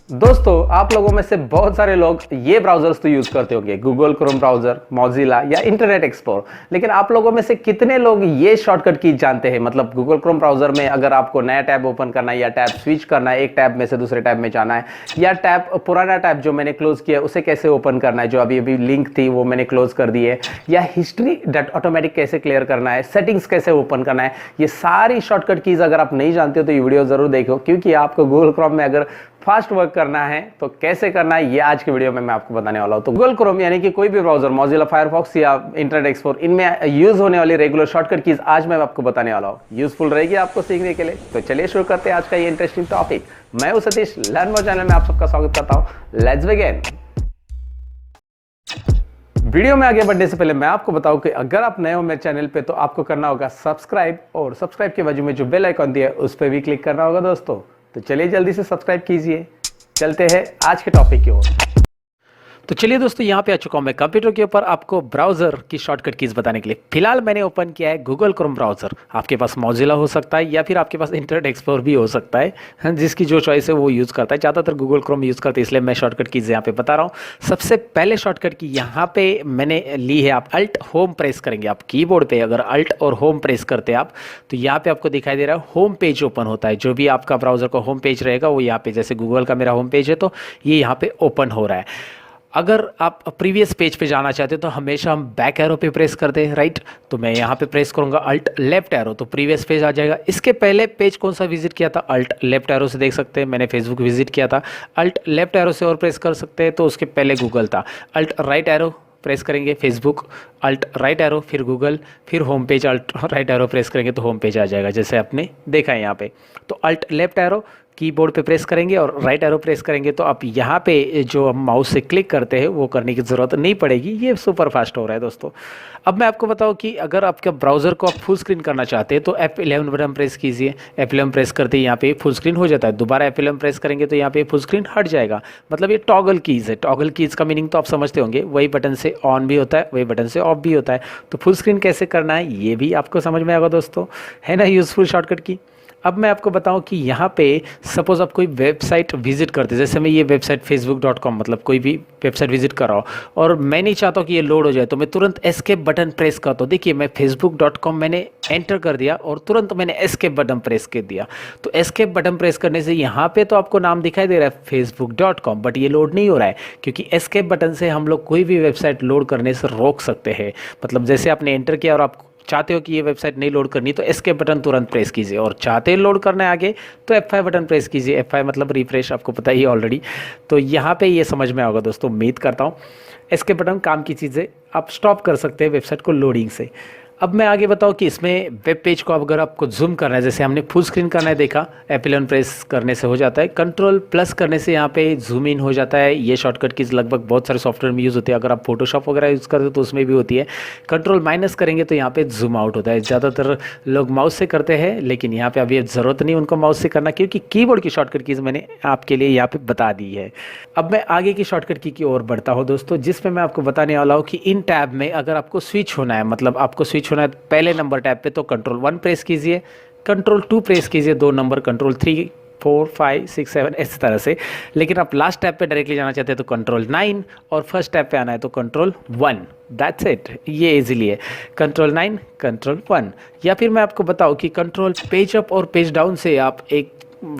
दोस्तों, आप लोगों में से बहुत सारे लोग ये ब्राउजर्स तो यूज करते होंगे, गूगल क्रोम ब्राउजर, मॉजिला या इंटरनेट एक्सप्लोर। लेकिन आप लोगों में से कितने लोग ये शॉर्टकट की जानते हैं? मतलब गूगल क्रोम ब्राउजर में अगर आपको नया टैब ओपन करना है या टैब स्विच करना है, एक टैब में से दूसरे टैब में जाना है, या टैब पुराना टैब जो मैंने क्लोज किया उसे कैसे ओपन करना है, जो अभी अभी लिंक थी वो मैंने क्लोज कर दी है, या हिस्ट्री ऑटोमेटिक कैसे क्लियर करना है, सेटिंग्स कैसे ओपन करना है, ये सारी शॉर्टकट कीज अगर आप नहीं जानते हो तो ये वीडियो जरूर देखो, क्योंकि आपको गूगल क्रोम में अगर फास्ट वर्क करना है तो कैसे करना है ये आज के वीडियो में मैं आपको बताने वाला हूं। तो गूगल क्रोम यानी कि कोई भी ब्राउजर, मॉजिला फायरफॉक्स या इंटरनेट एक्सप्लोर, इनमें यूज होने वाली रेगुलर शॉर्टकट कीज आज मैं आपको बताने वाला हूं। यूजफुल रहेगी आपको सीखने के लिए। तो चलिए शुरू करते हैं आज का ये इंटरेस्टिंग टॉपिक। मैं हूं सतीश, लर्न मोर चैनल में आप सबका स्वागत करता हूं। Let's begin. वीडियो में आगे बढ़ने से पहले मैं आपको बताऊं कि अगर आप नए हो मेरे चैनल पे तो आपको करना होगा सब्सक्राइब, और सब्सक्राइब के बाजू में जो बेल आइकॉन दिया है उस पर भी क्लिक करना होगा दोस्तों। तो चलिए जल्दी से सब्सक्राइब कीजिए। चलते हैं आज के टॉपिक की ओर। तो चलिए दोस्तों, यहाँ पे आ चुका हूँ मैं कंप्यूटर के ऊपर आपको ब्राउजर की शॉर्टकट कीज बताने के लिए। फिलहाल मैंने ओपन किया है गूगल क्रोम ब्राउजर। आपके पास मॉजिला हो सकता है या फिर आपके पास इंटरनेट एक्सप्लोर भी हो सकता है, जिसकी जो चॉइस है वो यूज़ करता है। ज़्यादातर गूगल क्रोम यूज़ करते हैं, इसलिए मैं शॉर्टकट कीज यहाँ पे बता रहा हूँ। सबसे पहले शॉर्टकट की यहाँ पे मैंने ली है, आप अल्ट होम प्रेस करेंगे। आप कीबोर्ड पे अगर अल्ट और होम प्रेस करते हैं आप, तो यहाँ पे आपको दिखाई दे रहा है होम पेज ओपन होता है। जो भी आपका ब्राउजर का होम पेज रहेगा वो यहाँ पे, जैसे गूगल का मेरा होम पेज है तो ये यहाँ पे ओपन हो रहा है। अगर आप प्रीवियस पेज पे जाना चाहते हो तो हमेशा हम बैक एरो पे प्रेस करते हैं, राइट। तो मैं यहाँ पे प्रेस करूँगा अल्ट लेफ्ट एरो, तो प्रीवियस पेज आ जाएगा। इसके पहले पेज कौन सा विजिट किया था, अल्ट लेफ्ट एरो से देख सकते हैं। मैंने फेसबुक विजिट किया था, अल्ट लेफ्ट एरो से और प्रेस कर सकते हैं। तो उसके पहले गूगल था, अल्ट राइट एरो प्रेस करेंगे फेसबुक, अल्ट राइट एरो फिर गूगल, फिर home page, alt right arrow press करेंगे तो होम पेज आ जाएगा, जैसे आपने देखा है यहाँ पे। तो अल्ट लेफ्ट एरो कीबोर्ड पे प्रेस करेंगे और राइट एरो प्रेस करेंगे तो आप यहाँ पे जो हम माउस से क्लिक करते हैं वो करने की ज़रूरत नहीं पड़ेगी। ये सुपर फास्ट हो रहा है दोस्तों। अब मैं आपको बताऊँ कि अगर आपके ब्राउज़र को आप फुल स्क्रीन करना चाहते हैं तो F11 बटन प्रेस कीजिए। F11 प्रेस करते ही यहाँ पे फुल स्क्रीन हो जाता है। दोबारा F11 प्रेस करेंगे तो यहाँ पे फुल स्क्रीन हट जाएगा। मतलब ये टॉगल कीज़ है। टॉगल कीज़ का मीनिंग तो आप समझते होंगे, वही बटन से ऑन भी होता है, वही बटन से ऑफ भी होता है। तो फुल स्क्रीन कैसे करना है ये भी आपको समझ में आएगा दोस्तों, है ना यूज़फुल शॉर्टकट की। अब मैं आपको बताऊं कि यहाँ पे सपोज़ आप कोई वेबसाइट विजिट करते हैं, जैसे मैं ये वेबसाइट facebook.com, मतलब कोई भी वेबसाइट विजिट कर रहा हूँ और मैं नहीं चाहता हूँ कि ये लोड हो जाए, तो मैं तुरंत एस्केप बटन प्रेस करता हूँ। देखिए मैं facebook.com मैंने एंटर कर दिया और तुरंत मैंने एस्केप बटन प्रेस कर दिया। तो एस्केप बटन प्रेस करने से यहाँ पे तो आपको नाम दिखाई दे रहा है facebook.com, बट ये लोड नहीं हो रहा है, क्योंकि एस्केप बटन से हम लोग कोई भी वेबसाइट लोड करने से रोक सकते हैं। मतलब जैसे आपने एंटर किया और आप चाहते हो कि ये वेबसाइट नहीं लोड करनी तो एस्केप बटन तुरंत प्रेस कीजिए, और चाहते हैं लोड करना है आगे तो F5 बटन प्रेस कीजिए। F5 मतलब रिफ्रेश, आपको पता ही है ऑलरेडी। तो यहाँ पे ये समझ में आएगा दोस्तों, उम्मीद करता हूँ। एस्केप बटन काम की चीज़ है, आप स्टॉप कर सकते हैं वेबसाइट को लोडिंग से। अब मैं आगे बताऊं कि इसमें वेब पेज को अगर आपको जूम करना है, जैसे हमने फुल स्क्रीन करना है देखा, F11 प्रेस करने से हो जाता है। कंट्रोल प्लस करने से यहाँ पे जूम इन हो जाता है। ये शॉर्टकट की लगभग बहुत सारे सॉफ्टवेयर में यूज़ होती है। अगर आप फोटोशॉप वगैरह यूज़ करते हो तो उसमें भी होती है। कंट्रोल माइनस करेंगे तो यहाँ पे जूम आउट होता है। ज़्यादातर लोग माउस से करते हैं, लेकिन यहाँ पे अभी ज़रूरत नहीं उनको माउस से करना, क्योंकि कीबोर्ड की शॉर्टकट कीज़ मैंने आपके लिए यहाँ पे बता दी है। अब मैं आगे की शॉर्टकट की ओर बढ़ता हूँ दोस्तों, जिसमें मैं आपको बताने वाला हूँ कि इन टैब में अगर आपको स्विच होना है, मतलब आपको स्विच होना है पहले नंबर टैब पे, तो कंट्रोल 1 प्रेस कीजिए, कंट्रोल 2 प्रेस कीजिए 2 नंबर, कंट्रोल 3 4 5 6 7 इस तरह से। लेकिन आप लास्ट टैब पे डायरेक्टली जाना चाहते हैं तो कंट्रोल 9, और फर्स्ट टैब पे आना है तो कंट्रोल 1। दैट्स इट, ये इजीली है, कंट्रोल 9 कंट्रोल 1। या फिर मैं आपको बताऊं कि कंट्रोल पेज अप और पेज डाउन से आप एक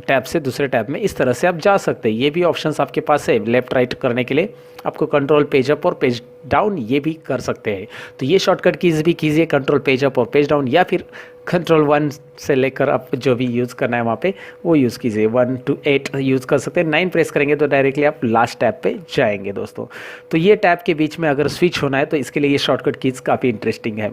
टैब से दूसरे टैब में इस तरह से आप जा सकते हैं। ये भी ऑप्शंस आपके पास है लेफ्ट राइट करने के लिए। आपको कंट्रोल पेज अप और पेज डाउन ये भी कर सकते हैं। तो ये शॉर्टकट कीज भी कीजिए, कंट्रोल पेज अप और पेज डाउन, या फिर कंट्रोल 1 से लेकर आप जो भी यूज़ करना है वहाँ पे वो यूज़ कीजिए। 1 to 8 यूज़ कर सकते हैं। 9 प्रेस करेंगे तो डायरेक्टली आप लास्ट टैब पे जाएंगे दोस्तों। तो ये टैब के बीच में अगर स्विच होना है तो इसके लिए ये शॉर्टकट कीज काफ़ी इंटरेस्टिंग है।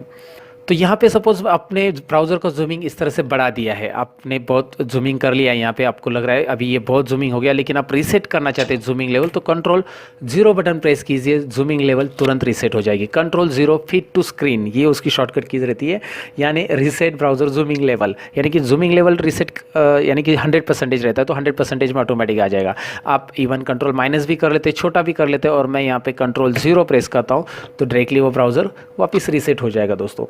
तो यहाँ पे सपोज आपने ब्राउज़र का जूमिंग इस तरह से बढ़ा दिया है, आपने बहुत जूमिंग कर लिया है, यहाँ पे आपको लग रहा है अभी ये बहुत जूमिंग हो गया, लेकिन आप रीसेट करना चाहते हैं जूमिंग लेवल, तो कंट्रोल 0 बटन प्रेस कीजिए, जूमिंग लेवल तुरंत रीसेट हो जाएगी। कंट्रोल 0 फिट टू स्क्रीन, ये उसकी शॉर्टकट कीज रहती है, यानी रीसेट ब्राउज़र जूमिंग लेवल, यानी कि जूमिंग लेवल रीसेट यानी कि 100% रहता है तो 100% में ऑटोमेटिक आ जाएगा। आप इवन कंट्रोल माइनस भी कर लेते, छोटा भी कर लेते, और मैं यहाँ पे कंट्रोल 0 प्रेस करता हूँ तो डायरेक्टली वो ब्राउज़र वापस रीसेट हो जाएगा दोस्तों।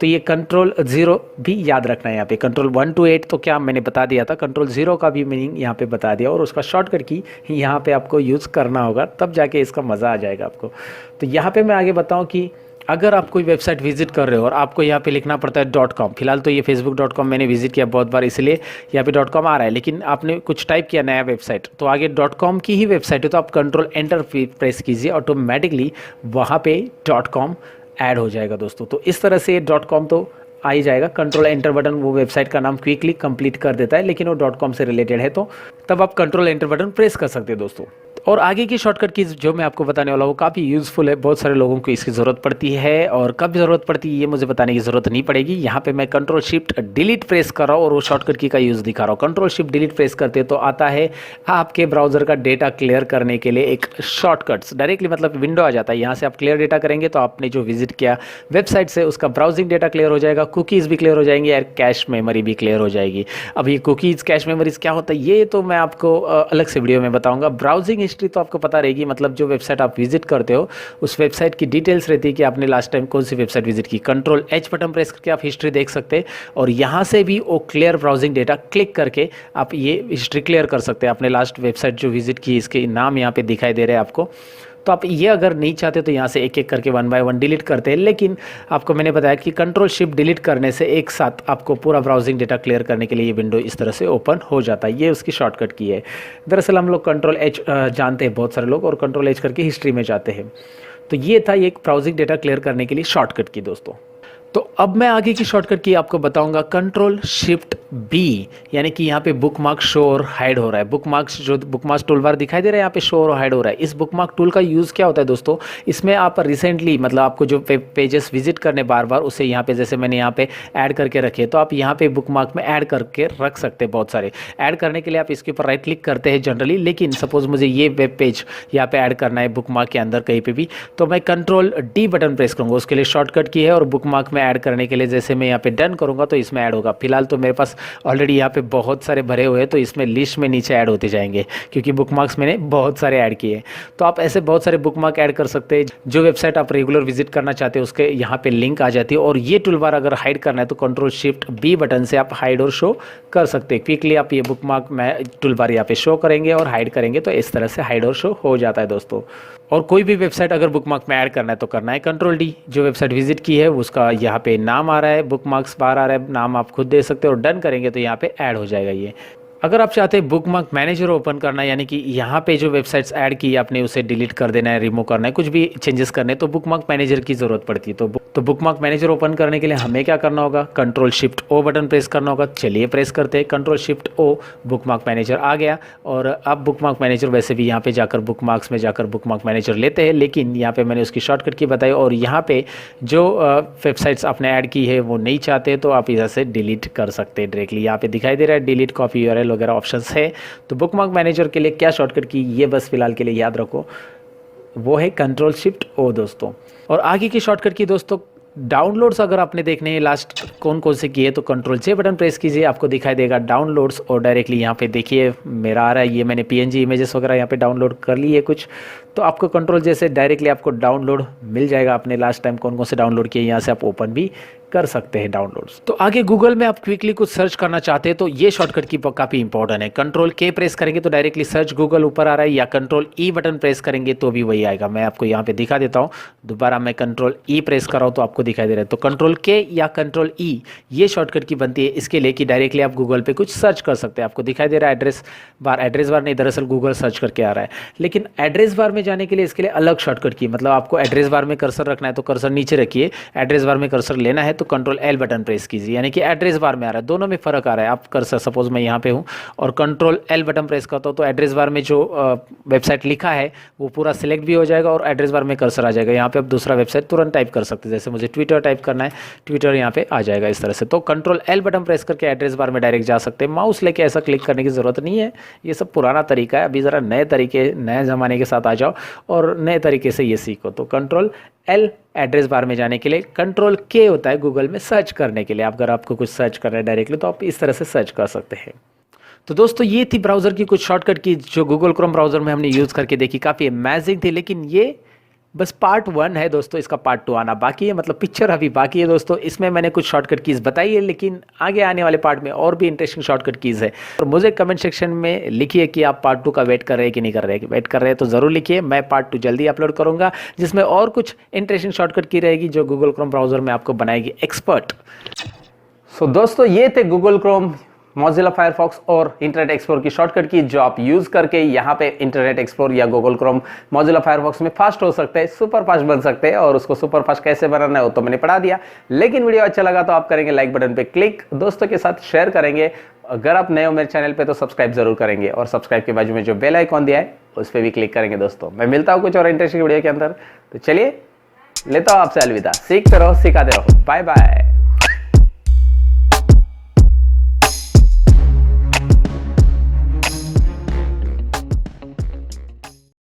तो ये कंट्रोल 0 भी याद रखना है यहाँ पे। कंट्रोल 1 to 8 तो क्या मैंने बता दिया था, कंट्रोल 0 का भी मीनिंग यहाँ पे बता दिया, और उसका शॉर्टकट की यहाँ पे आपको यूज़ करना होगा, तब जाके इसका मज़ा आ जाएगा आपको। तो यहाँ पे मैं आगे बताऊँ कि अगर आप कोई वेबसाइट विजिट कर रहे हो और आपको यहाँ पे लिखना पड़ता है .com, फिलहाल तो ये facebook.com मैंने विजिट किया बहुत बार, इसलिए यहाँ पे .com आ रहा है, लेकिन आपने कुछ टाइप किया नया वेबसाइट, तो आगे .com की ही वेबसाइट है, तो आप कंट्रोल एंटर प्रेस कीजिए, ऑटोमेटिकली वहाँ पे .com ऐड हो जाएगा दोस्तों। तो इस तरह से .com तो आ ही जाएगा। कंट्रोल एंटर बटन वो वेबसाइट का नाम क्विकली कंप्लीट कर देता है, लेकिन वो .com से रिलेटेड है, तो तब आप कंट्रोल एंटर बटन प्रेस कर सकते हैं दोस्तों। और आगे की शॉर्टकट की जो मैं आपको बताने वाला हूँ वो काफ़ी यूज़फुल है, बहुत सारे लोगों को इसकी ज़रूरत पड़ती है, और कब ज़रूरत पड़ती है ये मुझे बताने की ज़रूरत नहीं पड़ेगी। यहाँ पे मैं कंट्रोल शिफ्ट डिलीट प्रेस कर रहा हूँ और वो शॉर्टकट की का यूज़ दिखा रहा हूँ। कंट्रोल शिफ्ट डिलीट प्रेस करते तो आता है आपके ब्राउज़र का डेटा क्लियर करने के लिए एक शॉर्टकट्स, डायरेक्टली मतलब विंडो आ जाता है। यहाँ से आप क्लियर डेटा करेंगे तो आपने जो विजिट किया वेबसाइट से उसका ब्राउजिंग डेटा क्लियर हो जाएगा, कुकीज़ भी क्लियर हो जाएंगी और कैश मेमोरी भी क्लियर हो जाएगी। अब ये कुकीज़ कैश मेमोरीज क्या होता है ये तो मैं आपको अलग से वीडियो में बताऊँगा। ब्राउजिंग हिस्ट्री तो आपको पता रहेगी, मतलब जो वेबसाइट आप विजिट करते हो उस वेबसाइट की डिटेल्स रहती है कि आपने लास्ट टाइम कौन सी वेबसाइट विजिट की। कंट्रोल H बटन प्रेस करके आप हिस्ट्री देख सकते हैं, और यहाँ से भी वो क्लियर ब्राउजिंग डेटा क्लिक करके आप ये हिस्ट्री क्लियर कर सकते हैं। आपने लास्ट वेबसाइट जो विजिट की इसके नाम यहाँ पे दिखाई दे रहे हैं आपको। तो आप ये अगर नहीं चाहते तो यहाँ से एक एक करके 1 by 1 डिलीट करते हैं, लेकिन आपको मैंने बताया कि कंट्रोल शिफ्ट डिलीट करने से एक साथ आपको पूरा ब्राउजिंग डेटा क्लियर करने के लिए ये विंडो इस तरह से ओपन हो जाता है। ये उसकी शॉर्टकट की है। दरअसल हम लोग कंट्रोल H जानते हैं बहुत सारे लोग, और कंट्रोल H करके हिस्ट्री में जाते हैं। तो ये था एक ब्राउजिंग डेटा क्लियर करने के लिए शॉर्टकट की दोस्तों। तो अब मैं आगे की शॉर्टकट की आपको बताऊंगा कंट्रोल शिफ्ट बी, यानी कि यहाँ पे बुकमार्क शो और हाइड हो रहा है। बुकमार्क्स जो बुकमार्क टूल बार दिखाई दे रहा है यहाँ पे शो और हाइड हो रहा है। इस बुकमार्क टूल का यूज़ क्या होता है दोस्तों, इसमें आप रिसेंटली मतलब आपको जो पेजेस विजिट करने बार बार उसे यहाँ पे जैसे मैंने यहाँ पे ऐड करके रखे, तो आप यहाँ पे बुकमार्क में ऐड करके रख सकते हैं। बहुत सारे ऐड करने के लिए आप इसके ऊपर राइट क्लिक करते हैं जनरली, लेकिन सपोज मुझे ये वेब पेज यहाँ पे ऐड करना है बुकमार्क के अंदर कहीं पे भी, तो मैं कंट्रोल D बटन प्रेस करूँगा, उसके लिए शॉर्टकट की है, और बुकमार्क में ऐड करने के लिए जैसे मैं यहाँ पे डन करूँगा तो इसमें ऐड होगा। फिलहाल तो मेरे पास ऑलरेडी यहाँ पे बहुत सारे भरे हुए हैं, तो इसमें लिस्ट में नीचे ऐड होते जाएंगे क्योंकि बुकमार्क्स मैंने बहुत सारे ऐड किए। तो आप ऐसे बहुत सारे बुकमार्क ऐड कर सकते हैं। जो वेबसाइट आप रेगुलर विजिट करना चाहते हैं उसके यहाँ पे लिंक आ जाती है, और ये टूल बार अगर हाइड करना है तो कंट्रोल शिफ्ट B बटन से आप हाइड और शो कर सकते हैं। क्विकली आप ये बुकमार्क में टूल बार यहाँ पे शो करेंगे और हाइड करेंगे, तो इस तरह से हाइड और शो हो जाता है दोस्तों। और कोई भी वेबसाइट अगर बुकमार्क में ऐड करना है तो करना है कंट्रोल D। जो वेबसाइट विजिट की है उसका यहाँ पे नाम आ रहा है, बुकमार्क्स बार आ रहा है, नाम आप खुद दे सकते हो, और डन करेंगे तो यहाँ पे ऐड हो जाएगा ये। अगर आप चाहते हैं बुकमार्क मैनेजर ओपन करना है, यानी कि यहाँ पे जो वेबसाइट्स ऐड की आपने उसे डिलीट कर देना है, रिमूव करना है, कुछ भी चेंजेस करने, तो बुकमार्क मैनेजर की ज़रूरत पड़ती है। तो बुकमार्क मैनेजर ओपन करने के लिए हमें क्या करना होगा, control shift O button press करना होगा। चलिए प्रेस करते हैं, control shift O, bookmark manager आ गया। और अब बुकमार्क मैनेजर वैसे भी यहाँ पे जाकर बुकमार्क्स में जाकर बुकमार्क मैनेजर लेते हैं, लेकिन यहाँ पे मैंने उसकी शॉर्टकट की बताई, और यहाँ पे जो वेबसाइट्स आपने ऐड की है वो नहीं चाहते तो आप इधर से डिलीट कर सकते हैं डायरेक्टली। यहाँ पे दिखाई दे रहा है डिलीट कॉपी URL वगैरह ऑप्शंस है। तो बुकमार्क मैनेजर के लिए क्या शॉर्टकट की ये बस फिलहाल के लिए याद रखो, वो है कंट्रोल शिफ्ट O दोस्तों। और आगे की शॉर्टकट की दोस्तों, डाउनलोड्स अगर आपने देखने हैं लास्ट कौन कौन से किए तो कंट्रोल J बटन प्रेस कीजिए, आपको दिखाई देगा डाउनलोड्स, और डायरेक्टली यहाँ पे देखिए मेरा आ रहा है, ये मैंने PNG इमेजेस वगैरह यहाँ पे डाउनलोड कर लिए कुछ, तो आपको कंट्रोल J से डायरेक्टली आपको डाउनलोड मिल जाएगा। आपने लास्ट टाइम कौन कौन से डाउनलोड किए यहाँ से आप ओपन भी कर सकते हैं डाउनलोड्स। तो आगे गूगल में आप क्विकली कुछ सर्च करना चाहते हैं तो ये शॉर्टकट की काफ़ी इंपॉर्टेंट है। कंट्रोल K प्रेस करेंगे तो डायरेक्टली सर्च गूगल ऊपर आ रहा है, या कंट्रोल E बटन प्रेस करेंगे तो भी वही आएगा। मैं आपको यहाँ पे दिखा देता हूँ, दोबारा मैं कंट्रोल E प्रेस कर रहा हूँ तो आपको दिखाई दे रहा है। तो कंट्रोल K या कंट्रोल E ये शॉर्टकट की बनती है इसके लिए कि डायरेक्टली आप गूगल पे कुछ सर्च कर सकते हैं। आपको दिखाई दे रहा है एड्रेस बार नहीं, दरअसल गूगल सर्च करके आ रहा है, लेकिन एड्रेस बार में जाने के लिए इसके लिए अलग शॉर्टकट की, मतलब आपको एड्रेस बार में कर्सर रखना है तो कर्सर नीचे रखिए, एड्रेस बार में कर्सर लेना है तो कंट्रोल L बटन प्रेस कीजिए, यानी कि एड्रेस बार में आ रहा है। दोनों में फ़र्क आ रहा है। आप कर्सर सपोज मैं यहाँ पे हूँ और कंट्रोल L बटन प्रेस करता हूँ तो एड्रेस बार में जो वेबसाइट लिखा है वो पूरा सिलेक्ट भी हो जाएगा और एड्रेस बार में कर्सर आ जाएगा। यहाँ पे आप दूसरा वेबसाइट तुरंत टाइप कर सकते हैं, जैसे मुझे ट्विटर टाइप करना है, ट्विटर यहाँ पे आ जाएगा इस तरह से। तो कंट्रोल L बटन प्रेस करके एड्रेस बार में डायरेक्ट जा सकते हैं। माउस लेके ऐसा क्लिक करने की ज़रूरत नहीं है, ये सब पुराना तरीका है। अभी ज़रा नए तरीके, नए ज़माने के साथ आ जाओ और नए तरीके से ये सीखो। तो कंट्रोल L एड्रेस बार में जाने के लिए, कंट्रोल K होता है गूगल में सर्च करने के लिए। अगर आपको कुछ सर्च करना है डायरेक्टली तो आप इस तरह से सर्च कर सकते हैं। तो दोस्तों ये थी ब्राउज़र की कुछ शॉर्टकट की जो गूगल क्रोम ब्राउज़र में हमने यूज़ करके देखी, काफ़ी अमेजिंग थी। लेकिन ये बस पार्ट 1 है दोस्तों, इसका पार्ट 2 आना बाकी है, मतलब पिक्चर अभी बाकी है दोस्तों। इसमें मैंने कुछ शॉर्टकट कीज़ बताई है, लेकिन आगे आने वाले पार्ट में और भी इंटरेस्टिंग शॉर्टकट कीज़ है। और मुझे कमेंट सेक्शन में लिखिए कि आप पार्ट 2 का वेट कर रहे हैं कि नहीं कर रहे हैं। वेट कर रहे हैं तो ज़रूर लिखिए, मैं पार्ट 2 जल्दी अपलोड करूँगा, जिसमें और कुछ इंटरेस्टिंग शॉर्टकट की रहेगी जो गूगल क्रोम ब्राउज़र में आपको बनाएगी एक्सपर्ट। सो दोस्तों ये थे गूगल क्रोम, मोजिला फायरफॉक्स और इंटरनेट एक्सप्लोर की शॉर्टकट की, जो आप यूज़ करके यहाँ पे इंटरनेट एक्सप्लोर या गूगल क्रोम मोजिला फायरफॉक्स में फास्ट हो सकते हैं, सुपर फास्ट बन सकते हैं। और उसको सुपर फास्ट कैसे बनाना है वो तो मैंने पढ़ा दिया, लेकिन वीडियो अच्छा लगा तो आप करेंगे लाइक बटन पे क्लिक, दोस्तों के साथ शेयर करेंगे। अगर आप नए हो मेरे चैनल पे तो सब्सक्राइब जरूर करेंगे, और सब्सक्राइब के बाजू में जो बेल आइकॉन दिया है उस पर भी क्लिक करेंगे। दोस्तों मैं मिलता हूँ कुछ और इंटरेस्टिंग वीडियो के अंदर, तो चलिए लेता हूँ आपसे अलविदा। सीखते रहो, सिखाते रहो, बाय बाय।